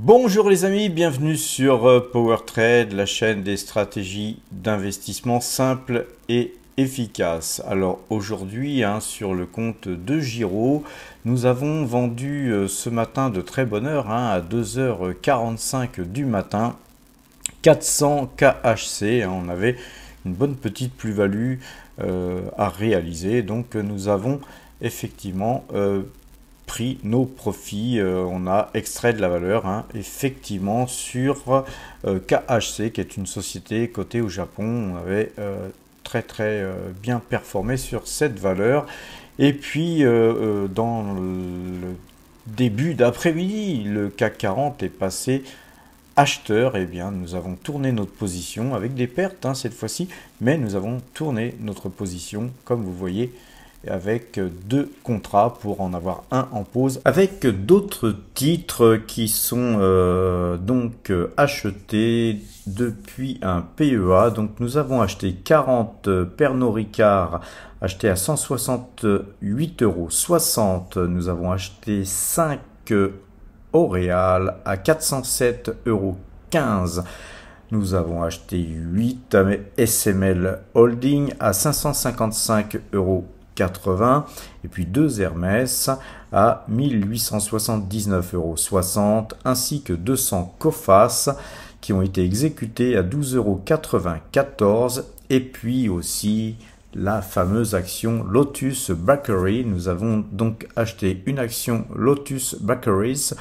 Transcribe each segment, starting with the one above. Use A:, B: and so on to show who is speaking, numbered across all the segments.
A: Bonjour les amis, bienvenue sur Power Trade, la chaîne des stratégies d'investissement simples et efficaces. Alors aujourd'hui, sur le compte de Giro, nous avons vendu ce matin de très bonne heure, à 2h45 du matin, 400 KHC. On avait une bonne petite plus-value à réaliser, donc nous avons effectivement pris nos profits, on a extrait de la valeur effectivement sur KHC, qui est une société cotée au Japon. On avait très bien performé sur cette valeur. Et puis dans le début d'après-midi, le CAC 40 est passé acheteur. Et bien nous avons tourné notre position avec des pertes cette fois-ci, mais nous avons tourné notre position comme vous voyez, avec deux contrats pour en avoir un en pause, avec d'autres titres qui sont donc achetés depuis un PEA. Donc nous avons acheté 40 Pernod Ricard acheté à 168,60 €. Nous avons acheté 5 Oréal à 407,15 €. Nous avons acheté 8 SML Holding à 555,80 € et puis 2 Hermès à 1879,60 € ainsi que 200 Coface qui ont été exécutés à 12,94 € et puis aussi la fameuse action Lotus Bakery. Nous avons donc acheté une action Lotus Bakeries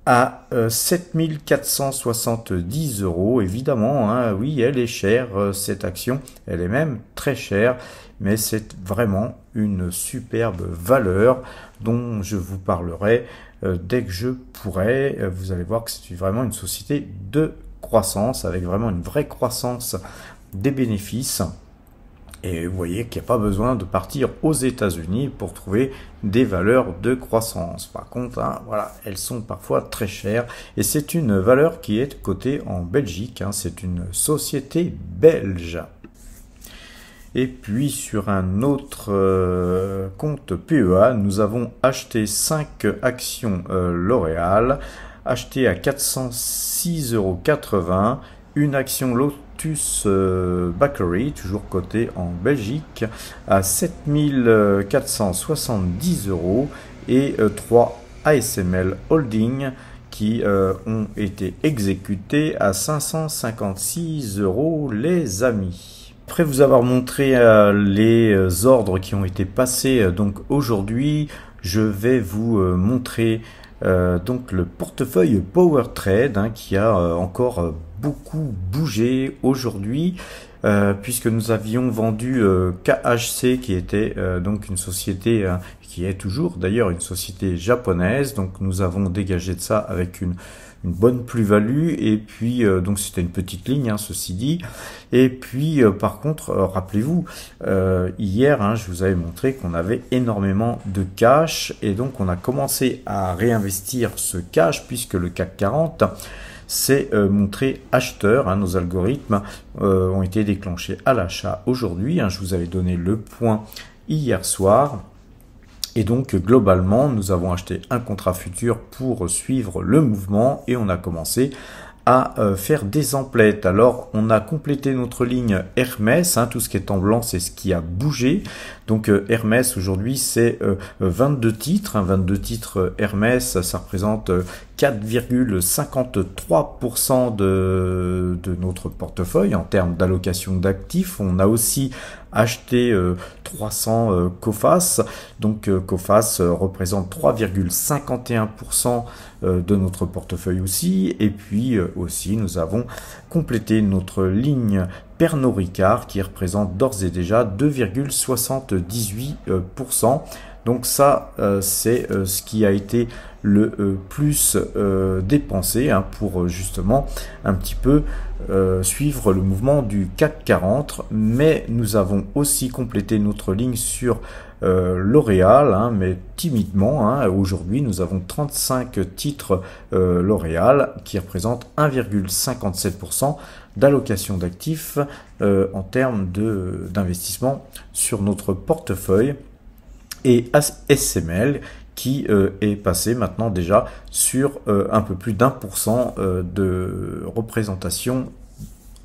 A: à 7470 €. Évidemment, oui, elle est chère, cette action, elle est même très chère, mais c'est vraiment une superbe valeur dont je vous parlerai dès que je pourrai. Vous allez voir que c'est vraiment une société de croissance, avec vraiment une vraie croissance des bénéfices. Et vous voyez qu'il n'y a pas besoin de partir aux États-Unis pour trouver des valeurs de croissance. Par contre, voilà, elles sont parfois très chères. Et c'est une valeur qui est cotée en Belgique. C'est une société belge. Et puis sur un autre compte PEA, nous avons acheté 5 actions L'Oréal, acheté à 406,80 €, une action Lotus Bakery, toujours cotée en Belgique, à 7470 € et 3 ASML Holding qui ont été exécutés à 556 € les amis. Après vous avoir montré les ordres qui ont été passés donc aujourd'hui, je vais vous montrer donc le portefeuille Power Trade qui a encore beaucoup bougé aujourd'hui, puisque nous avions vendu KHC qui était donc une société qui est toujours d'ailleurs une société japonaise. Donc nous avons dégagé de ça avec une bonne plus-value, et puis donc c'était une petite ligne ceci dit. Et puis par contre rappelez-vous, hier je vous avais montré qu'on avait énormément de cash, et donc on a commencé à réinvestir ce cash puisque le CAC 40 s'est montré acheteur. Nos algorithmes ont été déclenchés à l'achat aujourd'hui. Je vous avais donné le point hier soir. Et donc, globalement, nous avons acheté un contrat futur pour suivre le mouvement, et on a commencé à faire des emplettes. Alors, on a complété notre ligne Hermès. Tout ce qui est en blanc, c'est ce qui a bougé. Donc, Hermès, aujourd'hui, c'est 22 titres. 22 titres Hermès, ça représente 4,53% de notre portefeuille en termes d'allocation d'actifs. On a aussi acheté 300 Coface. Donc Coface représente 3,51% de notre portefeuille aussi. Et puis aussi nous avons complété notre ligne Pernod Ricard qui représente d'ores et déjà 2,78%. Donc ça, c'est ce qui a été le plus dépensé pour justement un petit peu suivre le mouvement du CAC 40. Mais nous avons aussi complété notre ligne sur L'Oréal, mais timidement. Aujourd'hui, nous avons 35 titres L'Oréal qui représentent 1,57% d'allocation d'actifs en termes d'investissement sur notre portefeuille. Et SML qui est passé maintenant déjà sur un peu plus d'1% de représentation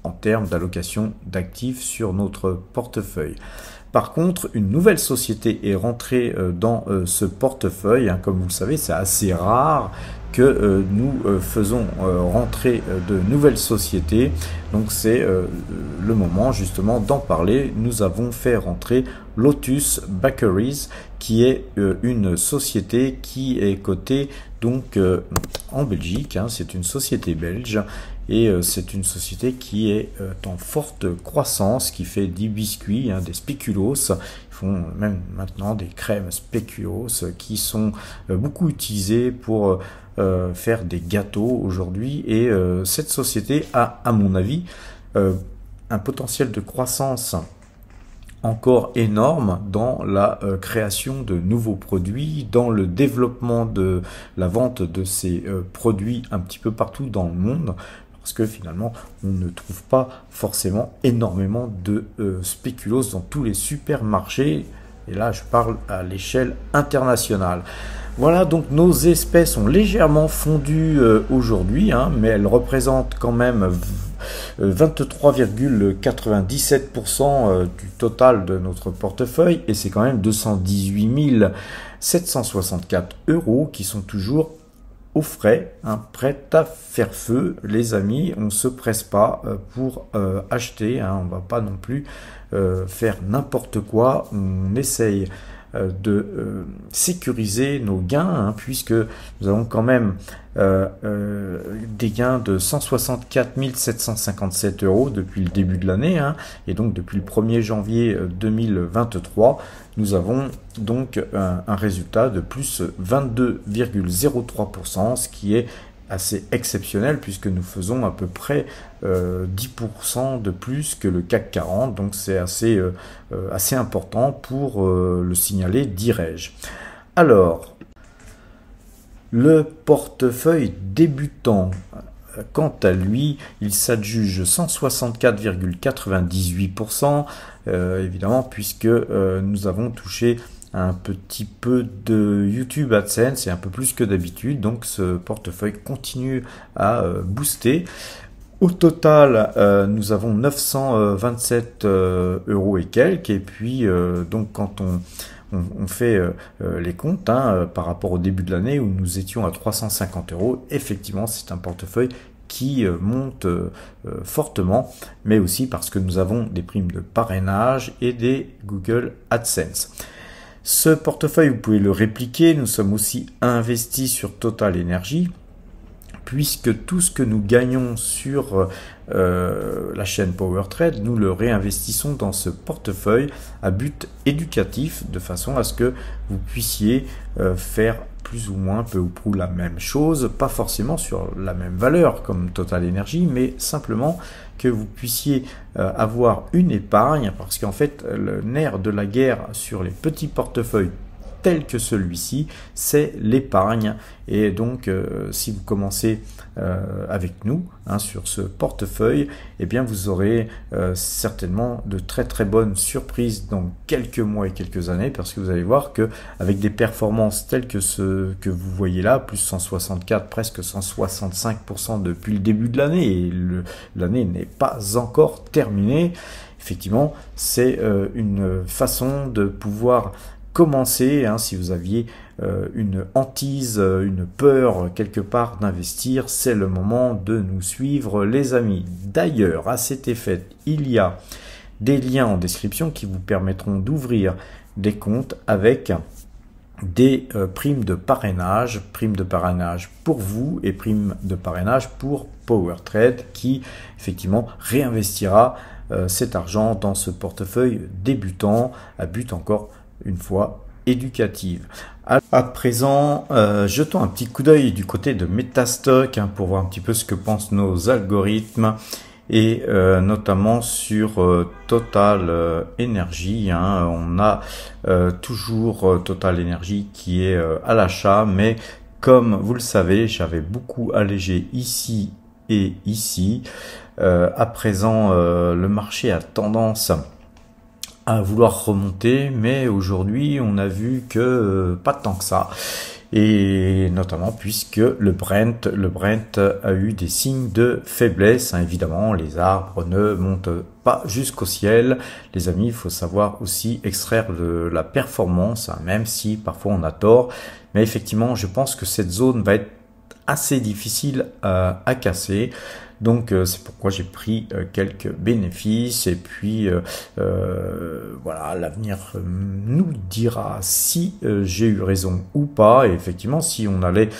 A: en termes d'allocation d'actifs sur notre portefeuille. Par contre, une nouvelle société est rentrée dans ce portefeuille. Hein, comme vous le savez, c'est assez rare que nous faisons rentrer de nouvelles sociétés. Donc c'est le moment justement d'en parler. Nous avons fait rentrer Lotus Bakeries, qui est une société qui est cotée donc en Belgique. Hein, c'est une société belge. Et c'est une société qui est en forte croissance, qui fait des biscuits, hein, des spéculoos. Ils font même maintenant des crèmes spéculoos qui sont beaucoup utilisées pour faire des gâteaux aujourd'hui. Et cette société a, à mon avis, un potentiel de croissance encore énorme dans la création de nouveaux produits, dans le développement de la vente de ces produits un petit peu partout dans le monde. Parce que finalement, on ne trouve pas forcément énormément de spéculoos dans tous les supermarchés. Et là, je parle à l'échelle internationale. Voilà, donc nos espèces ont légèrement fondu aujourd'hui, hein, mais elles représentent quand même 23,97% du total de notre portefeuille. Et c'est quand même 218 764 € qui sont toujours au frais, hein, prêt à faire feu, les amis. On se presse pas pour acheter, hein, on va pas non plus faire n'importe quoi. On essaye de sécuriser nos gains, hein, puisque nous avons quand même des gains de 164 757 € depuis le début de l'année, hein, et donc depuis le 1er janvier 2023, nous avons donc un résultat de plus 22,03%, ce qui est assez exceptionnel puisque nous faisons à peu près 10% de plus que le CAC 40, donc c'est assez important pour le signaler, dirais-je. Alors, le portefeuille débutant, quant à lui, il s'adjuge 164,98%, évidemment, puisque nous avons touché un petit peu de YouTube AdSense et un peu plus que d'habitude, donc ce portefeuille continue à booster. Au total, nous avons 927 € et quelques, et puis donc quand on fait les comptes, hein, par rapport au début de l'année où nous étions à 350 €, effectivement c'est un portefeuille qui monte fortement, mais aussi parce que nous avons des primes de parrainage et des Google AdSense. Ce portefeuille, vous pouvez le répliquer. Nous sommes aussi investis sur Total Energy, puisque tout ce que nous gagnons sur la chaîne PowerTrade, nous le réinvestissons dans ce portefeuille à but éducatif, de façon à ce que vous puissiez faire plus ou moins peu ou prou la même chose, pas forcément sur la même valeur comme Total Energy, mais simplement que vous puissiez avoir une épargne, parce qu'en fait le nerf de la guerre sur les petits portefeuilles tels que celui-ci, c'est l'épargne. Et donc si vous commencez avec nous, hein, sur ce portefeuille, eh bien vous aurez certainement de très très bonnes surprises dans quelques mois et quelques années, parce que vous allez voir que avec des performances telles que ce que vous voyez là, plus 164, presque 165% depuis le début de l'année, et l'année n'est pas encore terminée, effectivement c'est une façon de pouvoir commencer, hein, si vous aviez une hantise, une peur quelque part d'investir, c'est le moment de nous suivre, les amis. D'ailleurs, à cet effet, il y a des liens en description qui vous permettront d'ouvrir des comptes avec des primes de parrainage pour vous et primes de parrainage pour PowerTrade, qui effectivement réinvestira cet argent dans ce portefeuille débutant à but encore une fois éducative. À présent, jetons un petit coup d'œil du côté de Metastock, hein, pour voir un petit peu ce que pensent nos algorithmes, et notamment sur Total Energy, hein. On a toujours Total Energy qui est à l'achat, mais comme vous le savez, j'avais beaucoup allégé ici et ici. À présent, le marché a tendance à vouloir remonter, mais aujourd'hui on a vu que pas tant que ça. Et notamment puisque le Brent a eu des signes de faiblesse. Évidemment, les arbres ne montent pas jusqu'au ciel. Les amis, il faut savoir aussi extraire de la performance, même si parfois on a tort. Mais effectivement, je pense que cette zone va être assez difficile à casser. Donc c'est pourquoi j'ai pris quelques bénéfices et puis voilà, l'avenir nous dira si j'ai eu raison ou pas. Et effectivement, si on allait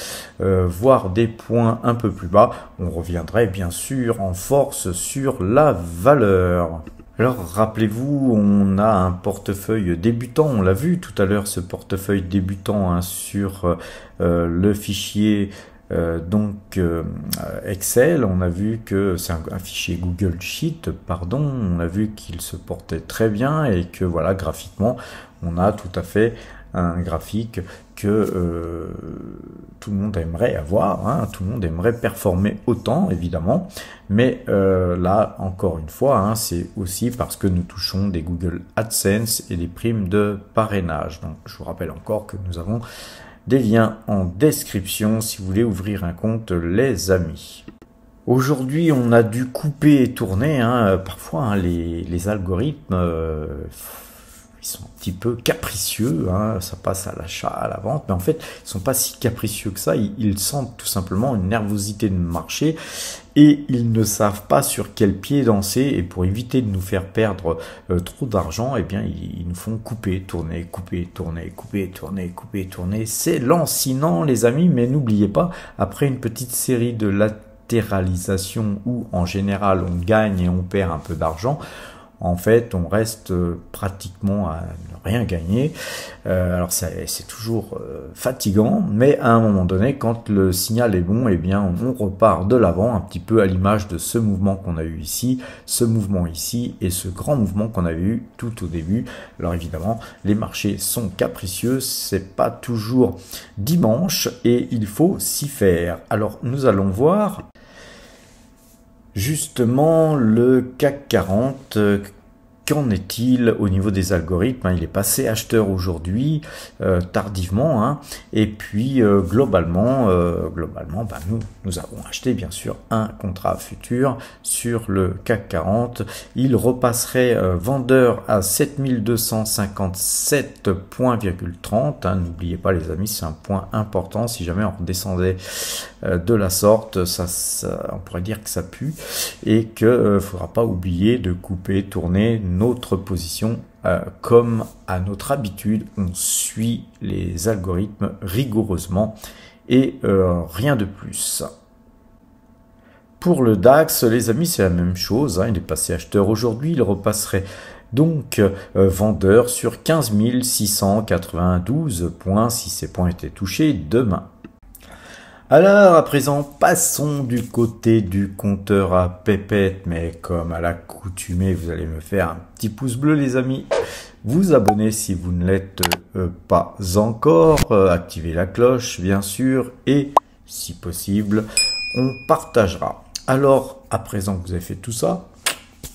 A: voir des points un peu plus bas, on reviendrait bien sûr en force sur la valeur. Alors rappelez-vous, on a un portefeuille débutant, on l'a vu tout à l'heure, ce portefeuille débutant sur le fichier Excel. On a vu que c'est un fichier Google Sheet, pardon. On a vu qu'il se portait très bien et que voilà, graphiquement, on a tout à fait un graphique que tout le monde aimerait avoir, hein. Tout le monde aimerait performer autant, évidemment, mais là, encore une fois, hein, c'est aussi parce que nous touchons des Google AdSense et des primes de parrainage. Donc, je vous rappelle encore que nous avons des liens en description si vous voulez ouvrir un compte, les amis. Aujourd'hui, on a dû couper et tourner, hein. Parfois, hein, les algorithmes, ils sont un petit peu capricieux, hein. Ça passe à l'achat, à la vente, mais en fait, ils sont pas si capricieux que ça. Ils sentent tout simplement une nervosité de marché et ils ne savent pas sur quel pied danser. Et pour éviter de nous faire perdre trop d'argent, eh bien, ils nous font couper, tourner, couper, tourner, couper, tourner, couper, tourner. C'est lancinant, les amis, mais n'oubliez pas, après une petite série de latéralisation où en général on gagne et on perd un peu d'argent, en fait, on reste pratiquement à ne rien gagner. Alors c'est toujours fatigant, mais à un moment donné, quand le signal est bon, eh bien, on repart de l'avant, un petit peu à l'image de ce mouvement qu'on a eu ici, ce mouvement ici et ce grand mouvement qu'on avait eu tout au début. Alors évidemment, les marchés sont capricieux, c'est pas toujours dimanche et il faut s'y faire. Alors nous allons voir justement le CAC 40, qu'en est-il au niveau des algorithmes? Il est passé acheteur aujourd'hui, tardivement, hein, et puis globalement, nous avons acheté bien sûr un contrat futur sur le CAC 40. Il repasserait vendeur à 7257,30 points. Hein. N'oubliez pas les amis, c'est un point important. Si jamais on redescendait de la sorte, ça, on pourrait dire que ça pue et que faudra pas oublier de couper, tourner notre position comme à notre habitude. On suit les algorithmes rigoureusement et rien de plus. Pour le DAX, les amis, c'est la même chose, hein. Il est passé acheteur aujourd'hui, il repasserait donc vendeur sur 15 692 points si ces points étaient touchés demain. Alors, à présent, passons du côté du compteur à pépettes, mais comme à l'accoutumée, vous allez me faire un petit pouce bleu, les amis. Vous abonner si vous ne l'êtes pas encore, activez la cloche, bien sûr, et si possible, on partagera. Alors, à présent que vous avez fait tout ça,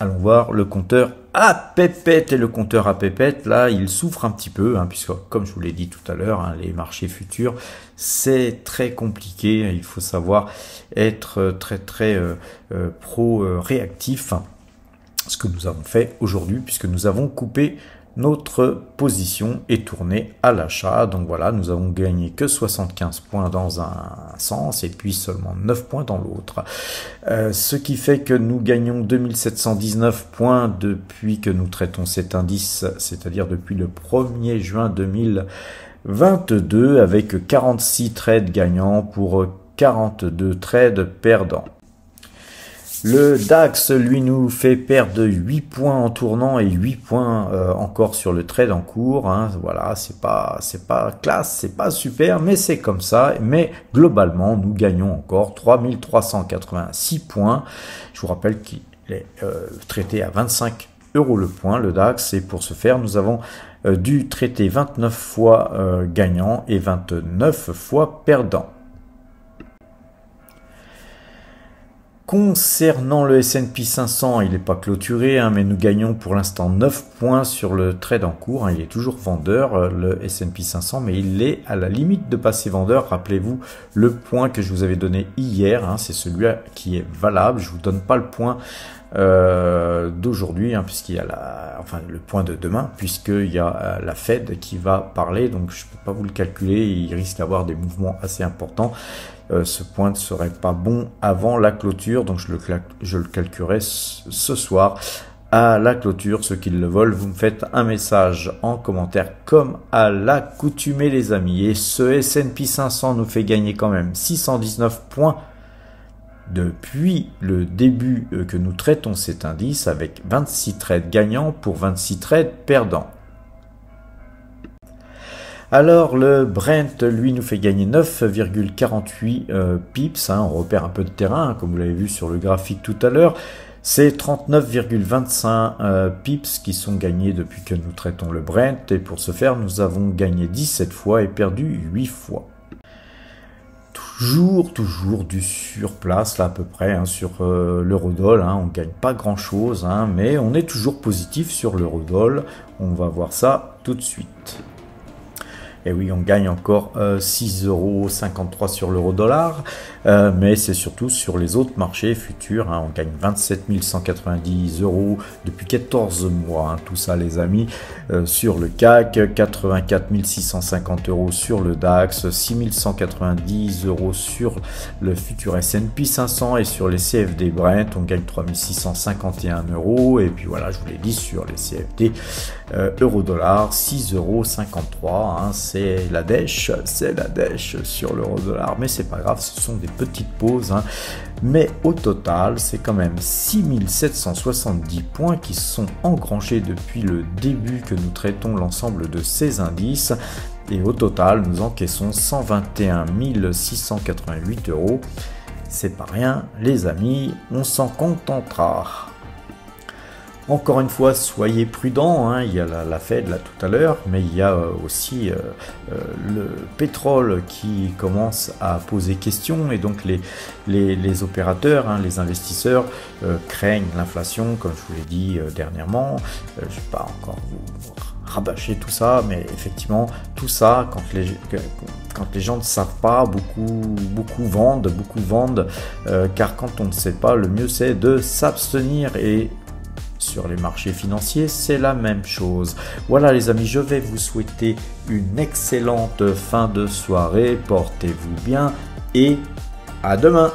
A: allons voir le compteur à pépettes. Et le compteur à pépettes, là, il souffre un petit peu, hein, puisque, comme je vous l'ai dit tout à l'heure, hein, les marchés futurs, c'est très compliqué. Il faut savoir être très pro-réactif. Ce que nous avons fait aujourd'hui, puisque nous avons coupé notre position est tournée à l'achat. Donc voilà, nous avons gagné que 75 points dans un sens et puis seulement 9 points dans l'autre. Ce qui fait que nous gagnons 2719 points depuis que nous traitons cet indice, c'est-à-dire depuis le 1er juin 2022 avec 46 trades gagnants pour 42 trades perdants. Le DAX, lui, nous fait perdre 8 points en tournant et 8 points encore sur le trade en cours. Hein. Voilà, c'est pas classe, c'est pas super, mais c'est comme ça. Mais globalement, nous gagnons encore 3386 points. Je vous rappelle qu'il est traité à 25 € le point, le DAX. Et pour ce faire, nous avons dû traiter 29 fois gagnant et 29 fois perdant. Concernant le S&P 500, il n'est pas clôturé, hein, mais nous gagnons pour l'instant 9 points sur le trade en cours. Hein, il est toujours vendeur, le S&P 500, mais il est à la limite de passer vendeur. Rappelez-vous le point que je vous avais donné hier, hein, c'est celui qui est valable. Je vous donne pas le point d'aujourd'hui, hein, puisqu'il y a le point de demain, puisqu'il y a la Fed qui va parler, donc je ne peux pas vous le calculer. Il risque d'avoir des mouvements assez importants. Ce point ne serait pas bon avant la clôture, donc je le calculerai ce soir à la clôture. Ceux qui le veulent, vous me faites un message en commentaire comme à l'accoutumée les amis. Et ce S&P 500 nous fait gagner quand même 619 points depuis le début que nous traitons cet indice, avec 26 trades gagnants pour 26 trades perdants. Alors le Brent, lui, nous fait gagner 9,48 pips, hein, on repère un peu de terrain, hein, comme vous l'avez vu sur le graphique tout à l'heure. C'est 39,25 pips qui sont gagnés depuis que nous traitons le Brent, et pour ce faire, nous avons gagné 17 fois et perdu 8 fois. Toujours du surplace là à peu près, hein, sur l'eurodoll, hein, on gagne pas grand chose, hein, mais on est toujours positif sur l'eurodoll. On va voir ça tout de suite. Et oui, on gagne encore 6,53 € sur l'euro-dollar, mais c'est surtout sur les autres marchés futurs. Hein, on gagne 27 190 € depuis 14 mois. Hein, tout ça, les amis, sur le CAC, 84 650 € sur le DAX, 6 190 € sur le futur S&P 500 et sur les CFD Brent, on gagne 3 651 €. Et puis voilà, je vous l'ai dit, sur les CFD euro-dollar, 6,53 €. Hein, c'est la dèche sur l'euro-dollar, mais c'est pas grave, ce sont des petites pauses, hein. Mais au total, c'est quand même 6770 points qui sont engrangés depuis le début que nous traitons l'ensemble de ces indices. Et au total, nous encaissons 121 688 €. C'est pas rien, les amis, on s'en contentera. Encore une fois, soyez prudents, hein. Il y a la Fed là tout à l'heure, mais il y a aussi le pétrole qui commence à poser question, et donc les opérateurs, hein, les investisseurs craignent l'inflation, comme je vous l'ai dit dernièrement. Je ne vais pas encore vous rabâcher tout ça, mais effectivement, tout ça, quand les gens ne savent pas, beaucoup vendent, car quand on ne sait pas, le mieux c'est de s'abstenir. Et sur les marchés financiers, c'est la même chose. Voilà les amis, je vais vous souhaiter une excellente fin de soirée. Portez-vous bien et à demain.